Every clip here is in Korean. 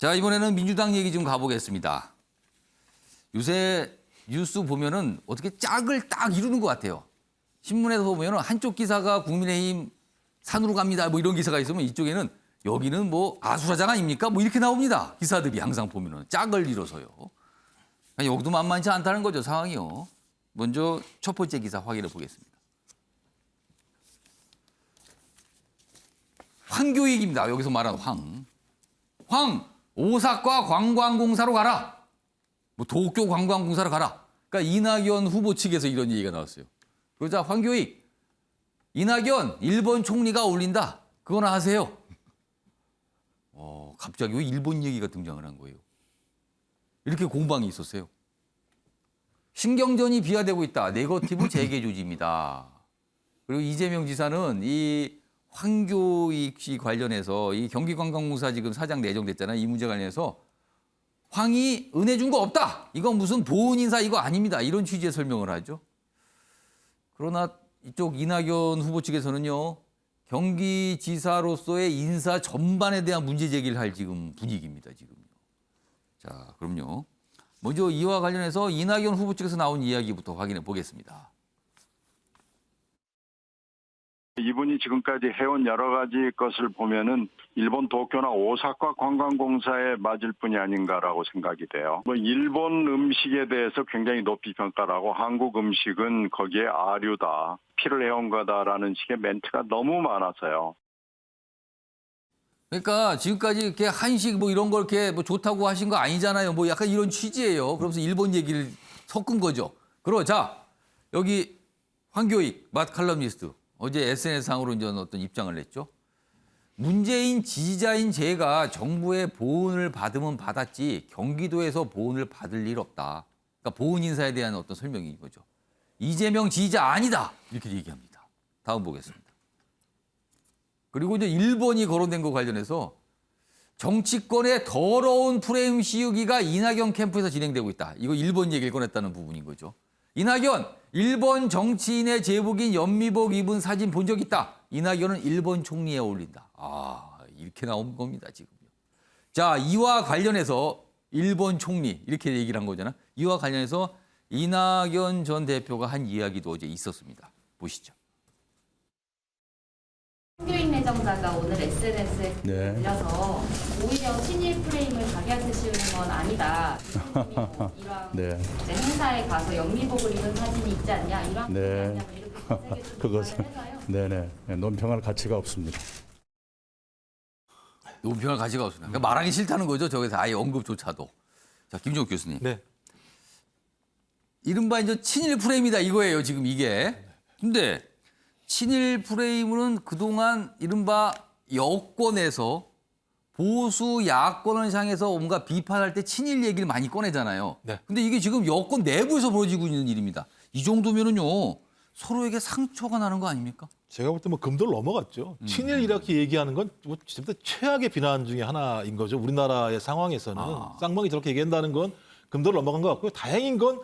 자, 이번에는 민주당 얘기 좀 가보겠습니다. 요새 뉴스 보면은 어떻게 짝을 딱 이루는 것 같아요. 신문에서 보면은 한쪽 기사가 국민의힘 산으로 갑니다. 뭐 이런 기사가 있으면 이쪽에는 여기는 뭐 아수라장 아닙니까? 뭐 이렇게 나옵니다. 기사들이 항상 보면은 짝을 이뤄서요. 여기도 만만치 않다는 거죠, 상황이요. 먼저 첫 번째 기사 확인해 보겠습니다. 황교익입니다. 여기서 말하는 황, 오사카 관광공사로 가라. 뭐 도쿄 관광공사로 가라. 그러니까 이낙연 후보 측에서 이런 얘기가 나왔어요. 그러자 황교익, 이낙연 일본 총리가 어울린다. 그거나 하세요. 갑자기 왜 일본 얘기가 등장을 한 거예요? 이렇게 공방이 있었어요. 신경전이 비화되고 있다. 네거티브 재개 조지입니다. 그리고 이재명 지사는 이 황교익 씨 관련해서 이 경기관광공사 지금 사장 내정됐잖아요. 이 문제 관련해서 황이 은혜 준 거 없다. 이건 무슨 보훈 인사 이거 아닙니다. 이런 취지의 설명을 하죠. 그러나 이쪽 이낙연 후보 측에서는요. 경기지사로서의 인사 전반에 대한 문제 제기를 할 지금 분위기입니다. 지금요. 자, 그럼요. 먼저 이와 관련해서 이낙연 후보 측에서 나온 이야기부터 확인해 보겠습니다. 이분이 지금까지 해온 여러 가지 것을 보면은 일본 도쿄나 오사카 관광공사에 맞을 뿐이 아닌가라고 생각이 돼요. 뭐 일본 음식에 대해서 굉장히 높이 평가를 하고 한국 음식은 거기에 아류다, 피를 해온 거다라는 식의 멘트가 너무 많아서요. 그러니까 지금까지 이렇게 한식 뭐 이런 걸 이렇게 뭐 좋다고 하신 거 아니잖아요. 뭐 약간 이런 취지예요. 그러면서 일본 얘기를 섞은 거죠. 자, 여기 황교익 맛 칼럼니스트 어제 SNS상으로 이제 어떤 입장을 냈죠. 문재인 지지자인 제가 정부의 보훈을 받으면 받았지 경기도에서 보훈을 받을 일 없다. 그러니까 보훈 인사에 대한 어떤 설명인 거죠. 이재명 지지자 아니다. 이렇게 얘기합니다. 다음 보겠습니다. 그리고 이제 일본이 거론된 거 관련해서 정치권의 더러운 프레임 씌우기가 이낙연 캠프에서 진행되고 있다. 이거 일본 얘기를 꺼냈다는 부분인 거죠. 이낙연, 일본 정치인의 제복인 연미복 입은 사진 본 적 있다. 이낙연은 일본 총리에 어울린다. 이렇게 나온 겁니다, 지금요. 자, 이와 관련해서 일본 총리 이렇게 얘기를 한 거잖아. 이와 관련해서 이낙연 전 대표가 한 이야기도 어제 있었습니다. 보시죠. 황교익 내정자가 오늘 SNS에 올려서 오히려 친일 프레임을 자기한테 씌우는 건 아니다. 이런 이제 행사에 가서 영미복을 입은 사진이 있지 않냐 이런 이렇게 그것은 논평할 가치가 없습니다. 논평할 가치가 없습니다. 그러니까 말하기 싫다는 거죠. 저기서 아예 언급조차도. 자, 김종욱 교수님. 네. 이른바 이제 친일 프레임이다 이거예요. 지금 이게. 근데 친일 프레임은 그동안 이른바 여권에서 보수 야권을 향해서 뭔가 비판할 때 친일 얘기를 많이 꺼내잖아요. 네. 근데 이게 지금 여권 내부에서 벌어지고 있는 일입니다. 이 정도면은요 서로에게 상처가 나는 거 아닙니까? 제가 볼 때 뭐 금도를 넘어갔죠. 친일 이렇게 얘기하는 건 진짜 최악의 비난 중에 하나인 거죠. 우리나라의 상황에서는 쌍방이 저렇게 얘기한다는 건 금도를 넘어간 것 같고요. 다행인 건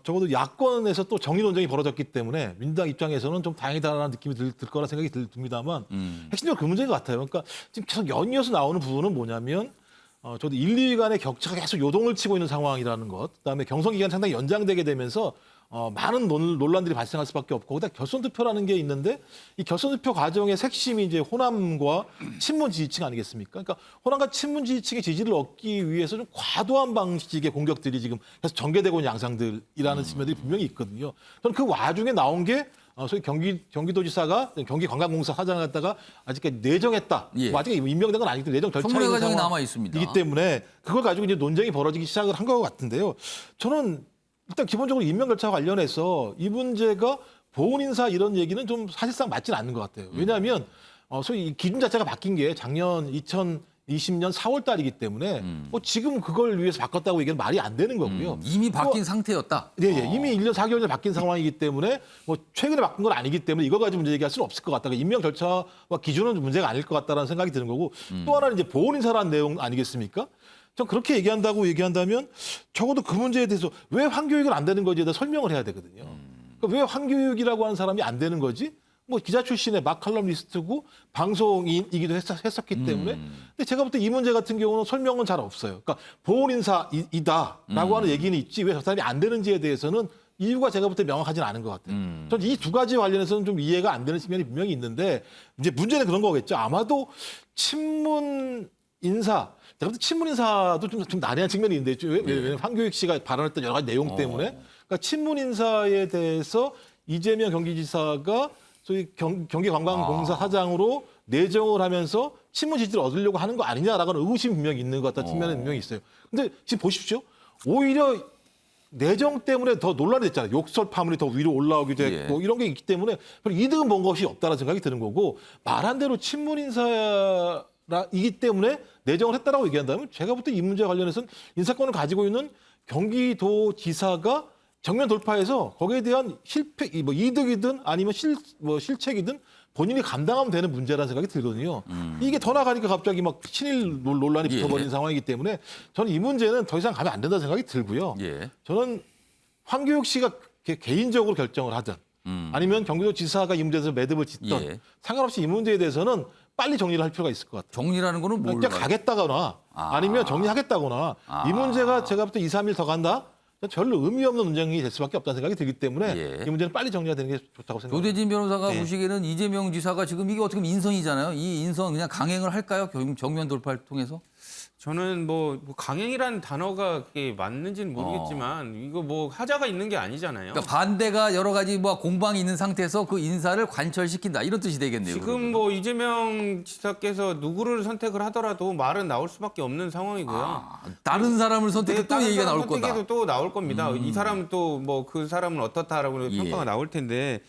적어도 야권에서 또 정의 논쟁이 벌어졌기 때문에 민주당 입장에서는 좀 다행이다라는 느낌이 들 거라 생각이 듭니다만 핵심적으로 그 문제인 것 같아요. 그러니까 지금 계속 연이어서 나오는 부분은 뭐냐면 저도 1, 2위 간의 격차가 계속 요동을 치고 있는 상황이라는 것. 그다음에 경선 기간 상당히 연장되게 되면서 많은 논란들이 발생할 수밖에 없고, 그다음 결선 투표라는 게 있는데 이 결선 투표 과정의 핵심이 이제 호남과 친문 지지층 아니겠습니까? 그러니까 호남과 친문 지지층의 지지를 얻기 위해서 좀 과도한 방식의 공격들이 지금 계속 전개되고 있는 양상들이라는 측면들이 분명히 있거든요. 저는 그 와중에 나온 게 소위 경기도지사가 경기관광공사 사장을 갖다가 아직까지 내정했다. 예. 뭐 아직 임명된 건 아니기 때문에 내정 절차에 청문회 있는 과정이 상황 남아 있습니다. 이기 때문에 그걸 가지고 이제 논쟁이 벌어지기 시작을 한 것 같은데요. 저는 일단 기본적으로 임명 절차와 관련해서 이 문제가 보훈 인사 이런 얘기는 좀 사실상 맞지는 않는 것 같아요. 왜냐하면 소위 이 기준 자체가 바뀐 게 작년 2020년 4월 달이기 때문에 뭐 지금 그걸 위해서 바꿨다고 얘기는 말이 안 되는 거고요. 이미 바뀐 상태였다. 네, 이미 1년 4개월 전에 바뀐 상황이기 때문에 뭐 최근에 바꾼 건 아니기 때문에 이거 가지고 문제 얘기할 수는 없을 것 같다. 그러니까 임명 절차와 기준은 문제가 아닐 것 같다라는 생각이 드는 거고 또 하나는 이제 보훈 인사라는 내용 아니겠습니까? 전 그렇게 얘기한다면 적어도 그 문제에 대해서 왜 황교익은 안 되는 거지에 대해 설명을 해야 되거든요. 그러니까 왜 황교익이라고 하는 사람이 안 되는 거지? 뭐 기자 출신의 막 칼럼니스트고 방송인이기도 했었기 때문에 근데 제가 볼 때 이 문제 같은 경우는 설명은 잘 없어요. 그러니까 보훈 인사이다라고 하는 얘기는 있지 왜 저 사람이 안 되는지에 대해서는 이유가 제가 볼 때 명확하지는 않은 것 같아요. 저는 이 두 가지 관련해서는 좀 이해가 안 되는 측면이 분명히 있는데 이제 문제는 그런 거겠죠. 아마도 친문 인사 제가 볼 때 친문 인사도 좀 난해한 측면이 있는데 왜냐면 황교익 씨가 발언했던 여러 가지 내용 때문에 그러니까 친문 인사에 대해서 이재명 경기지사가 소위 경기관광공사 사장으로 내정을 하면서 친문 지지를 얻으려고 하는 거 아니냐라고는 의구심이 분명히 있는 것 같다는 측면은 분명히 있어요. 근데 지금 보십시오. 오히려 내정 때문에 더 논란이 됐잖아요. 욕설 파문이 더 위로 올라오기도 했고 이런 게 있기 때문에 별 이득은 본 것이 없다는 생각이 드는 거고 말한 대로 친문 인사이기 때문에 내정을 했다라고 얘기한다면 제가 볼 때 이 문제 관련해서는 인사권을 가지고 있는 경기도지사가 정면 돌파해서 거기에 대한 실패, 뭐 이득이든 아니면 실책이든 본인이 감당하면 되는 문제라는 생각이 들거든요. 이게 더 나가니까 갑자기 막 친일 논란이 붙어버린 상황이기 때문에 저는 이 문제는 더 이상 가면 안 된다는 생각이 들고요. 저는 황교익 씨가 개인적으로 결정을 하든 아니면 경기도지사가 이 문제에서 매듭을 짓든 상관없이 이 문제에 대해서는 빨리 정리를 할 필요가 있을 것 같아요. 정리라는 거는 뭘? 그냥 가겠다거나 아니면 정리하겠다거나 이 문제가 제가 볼 때 2, 3일 더 간다? 별로 의미 없는 논쟁이 될 수밖에 없다는 생각이 들기 때문에 이 문제는 빨리 정리가 되는 게 좋다고 생각합니다. 조대진 변호사가 보시기에는 이재명 지사가 지금 이게 어떻게 보면 인선이잖아요. 이 인선 그냥 강행을 할까요? 정면 돌파를 통해서? 저는 뭐 강행이라는 단어가 그게 맞는지는 모르겠지만 이거 뭐 하자가 있는 게 아니잖아요. 그러니까 반대가 여러 가지 뭐 공방이 있는 상태에서 그 인사를 관철시킨다 이런 뜻이 되겠네요. 지금 그러면. 뭐 이재명 지사께서 누구를 선택을 하더라도 말은 나올 수밖에 없는 상황이고요. 다른 사람을 선택해 또 다른 얘기가 사람 나올 거다. 선택해도 또 나올 겁니다. 이 사람은 또 뭐 그 사람은 어떻다라고 평가가 나올 텐데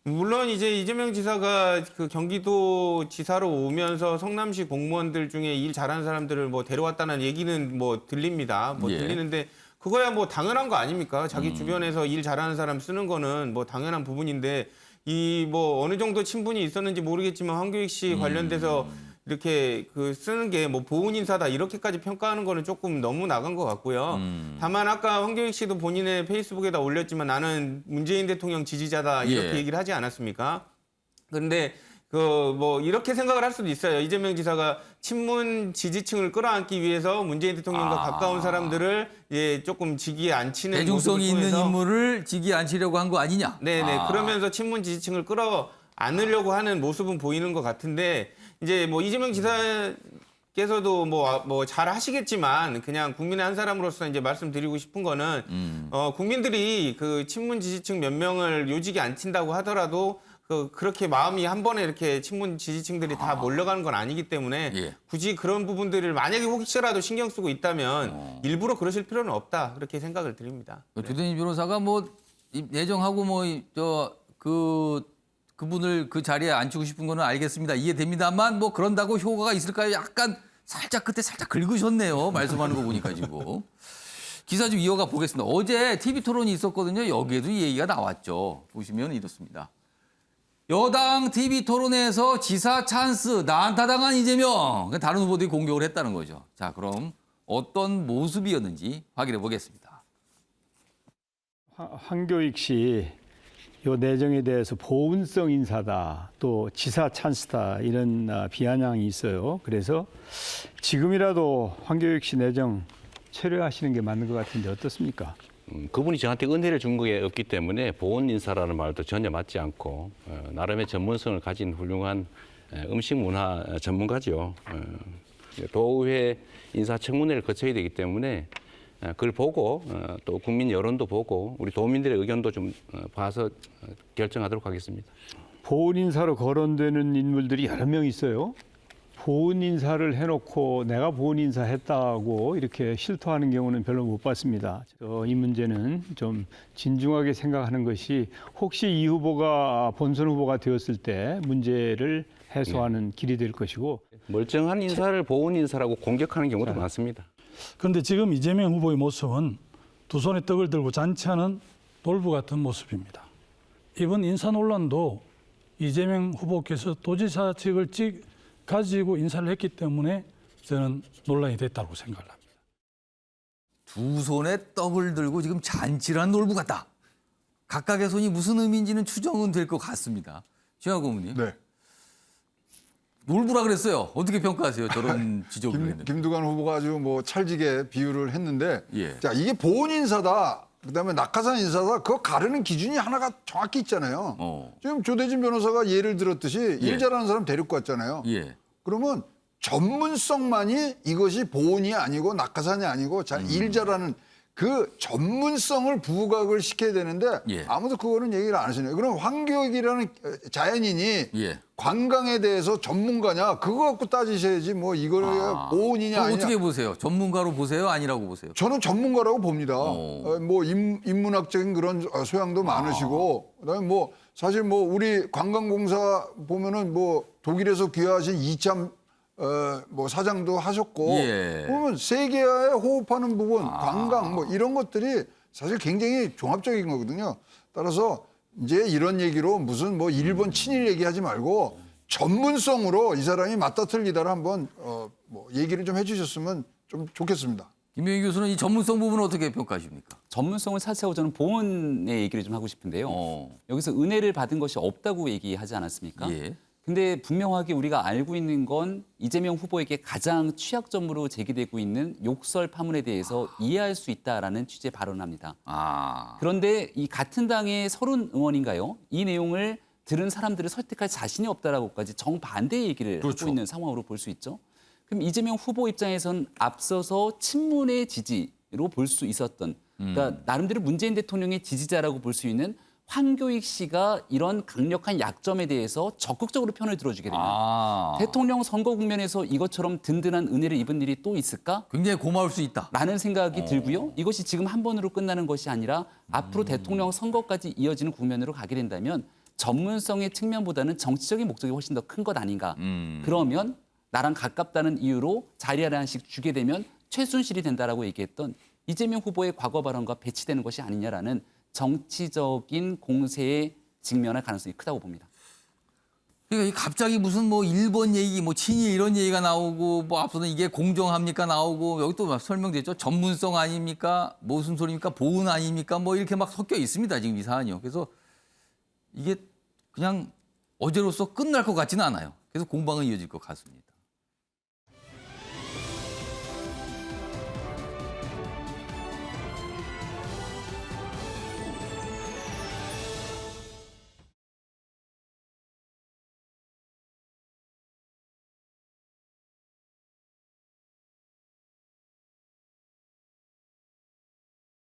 물론 이제 이재명 지사가 그 경기도 지사로 오면서 성남시 공무원들 중에 일 잘하는 사람들을 뭐 데려왔다는 얘기는 뭐 들립니다. 뭐 들리는데 그거야 뭐 당연한 거 아닙니까? 자기 주변에서 일 잘하는 사람 쓰는 거는 뭐 당연한 부분인데 이 뭐 어느 정도 친분이 있었는지 모르겠지만 황교익 씨 관련돼서 이렇게 그 쓰는 게 뭐 보훈 인사다 이렇게까지 평가하는 거는 조금 너무 나간 것 같고요. 다만 아까 황교익 씨도 본인의 페이스북에다 올렸지만 나는 문재인 대통령 지지자다 이렇게 얘기를 하지 않았습니까? 그런데 그 뭐 이렇게 생각을 할 수도 있어요. 이재명 지사가 친문 지지층을 끌어안기 위해서 문재인 대통령과 가까운 사람들을 예 조금 지기에 앉히는 대중성이 모습을 있는 통해서 인물을 지기에 앉히려고 한 거 아니냐? 네네. 그러면서 친문 지지층을 끌어안으려고 하는 모습은 보이는 것 같은데 이제 뭐 이재명 지사께서도 뭐 잘 하시겠지만 그냥 국민의 한 사람으로서 이제 말씀드리고 싶은 거는 국민들이 그 친문 지지층 몇 명을 요직에 앉힌다고 하더라도 그렇게 마음이 한 번에 이렇게 친문 지지층들이 다 몰려가는 건 아니기 때문에 굳이 그런 부분들을 만약에 혹시라도 신경 쓰고 있다면 일부러 그러실 필요는 없다 그렇게 생각을 드립니다. 조대진 변호사가 뭐 내정하고 뭐 그분을 그 자리에 앉히고 싶은 거는 알겠습니다. 이해됩니다만 뭐 그런다고 효과가 있을까요? 약간 살짝 그때 살짝 긁으셨네요. 말씀하는 거 보니까 지금. 기사 좀 이어가 보겠습니다. 어제 TV 토론이 있었거든요. 여기에도 이 얘기가 나왔죠. 보시면 이렇습니다. 여당 TV 토론에서 지사 찬스 난타당한 이재명. 다른 후보들이 공격을 했다는 거죠. 자, 그럼 어떤 모습이었는지 확인해 보겠습니다. 황교익 씨 요 내정에 대해서 보훈성 인사다, 또 지사 찬스다 이런 비아냥이 있어요. 그래서 지금이라도 황교익 씨 내정 철회하시는 게 맞는 것 같은데 어떻습니까? 그분이 저한테 은혜를 준 게 없기 때문에 보훈 인사라는 말도 전혀 맞지 않고 나름의 전문성을 가진 훌륭한 음식 문화 전문가죠. 도의회 인사청문회를 거쳐야 되기 때문에 그걸 보고 또 국민 여론도 보고 우리 도민들의 의견도 좀 봐서 결정하도록 하겠습니다. 보훈 인사로 거론되는 인물들이 여러 명 있어요. 보훈 인사를 해놓고 내가 보훈 인사 했다고 이렇게 실토하는 경우는 별로 못 봤습니다. 이 문제는 좀 진중하게 생각하는 것이 혹시 이 후보가 본선 후보가 되었을 때 문제를 해소하는 길이 될 것이고 멀쩡한 인사를 보훈 인사라고 공격하는 경우도 많습니다. 그런데 지금 이재명 후보의 모습은 두 손에 떡을 들고 잔치하는 놀부 같은 모습입니다. 이번 인사 논란도 이재명 후보께서 도지사직을 가지고 인사를 했기 때문에 저는 논란이 됐다고 생각을 합니다. 두 손에 떡을 들고 지금 잔치란 놀부 같다. 각각의 손이 무슨 의미인지는 추정은 될 것 같습니다. 최영학 고문님. 네. 놀부라 그랬어요. 어떻게 평가하세요? 저런 지적을 했는데. 김두관 후보가 아주 뭐 찰지게 비유를 했는데, 예. 자 이게 보훈 인사다, 그다음에 낙하산 인사다, 그거 가르는 기준이 하나가 정확히 있잖아요. 지금 조대진 변호사가 예를 들었듯이 일 잘하는 사람 데리고 왔잖아요. 예. 그러면 전문성만이 이것이 보훈이 아니고 낙하산이 아니고 일 잘하는 그 전문성을 부각을 시켜야 되는데 예. 아무도 그거는 얘기를 안 하시네요. 그럼 황교익이라는 자연인이 예. 관광에 대해서 전문가냐 그거 갖고 따지셔야지 뭐 이걸 보훈이냐 그럼 아니냐. 어떻게 보세요? 전문가로 보세요? 아니라고 보세요? 저는 전문가라고 봅니다. 뭐 인문학적인 그런 소양도 많으시고 그다음에 뭐 사실 뭐 우리 관광공사 보면은 뭐 독일에서 귀화하신 이참 뭐 사장도 하셨고 예. 보면 세계화에 호흡하는 부분, 관광 뭐 이런 것들이 사실 굉장히 종합적인 거거든요. 따라서 이제 이런 얘기로 무슨 뭐 일본 친일 얘기하지 말고 전문성으로 이 사람이 맞다 틀리다를 한번 뭐 얘기를 좀 해주셨으면 좀 좋겠습니다. 김명희 교수는 이 전문성 부분은 어떻게 평가하십니까? 전문성을 차치하고 저는 보훈의 얘기를 좀 하고 싶은데요. 여기서 은혜를 받은 것이 없다고 얘기하지 않았습니까? 예. 근데 분명하게 우리가 알고 있는 건 이재명 후보에게 가장 취약점으로 제기되고 있는 욕설 파문에 대해서 이해할 수 있다라는 취지의 발언을 합니다. 그런데 이 같은 당의 서른 의원인가요? 이 내용을 들은 사람들을 설득할 자신이 없다라고까지 정반대의 얘기를 그렇죠. 하고 있는 상황으로 볼 수 있죠. 그럼 이재명 후보 입장에선 앞서서 친문의 지지로 볼 수 있었던, 그러니까 나름대로 문재인 대통령의 지지자라고 볼 수 있는 황교익 씨가 이런 강력한 약점에 대해서 적극적으로 편을 들어주게 되면 대통령 선거 국면에서 이것처럼 든든한 은혜를 입은 일이 또 있을까? 굉장히 고마울 수 있다. 라는 생각이 들고요. 이것이 지금 한 번으로 끝나는 것이 아니라 앞으로 대통령 선거까지 이어지는 국면으로 가게 된다면 전문성의 측면보다는 정치적인 목적이 훨씬 더 큰 것 아닌가. 그러면 나랑 가깝다는 이유로 자리를 하나씩 주게 되면 최순실이 된다라고 얘기했던 이재명 후보의 과거 발언과 배치되는 것이 아니냐라는 정치적인 공세에 직면할 가능성이 크다고 봅니다. 그러니까 갑자기 무슨 뭐 일본 얘기, 뭐 친일 이런 얘기가 나오고 뭐 앞서는 이게 공정합니까 나오고 여기 또 설명됐죠. 전문성 아닙니까? 무슨 소리입니까? 보훈 아닙니까? 뭐 이렇게 막 섞여 있습니다. 지금 이 사안이요. 그래서 이게 그냥 어제로서 끝날 것 같지는 않아요. 그래서 공방은 이어질 것 같습니다.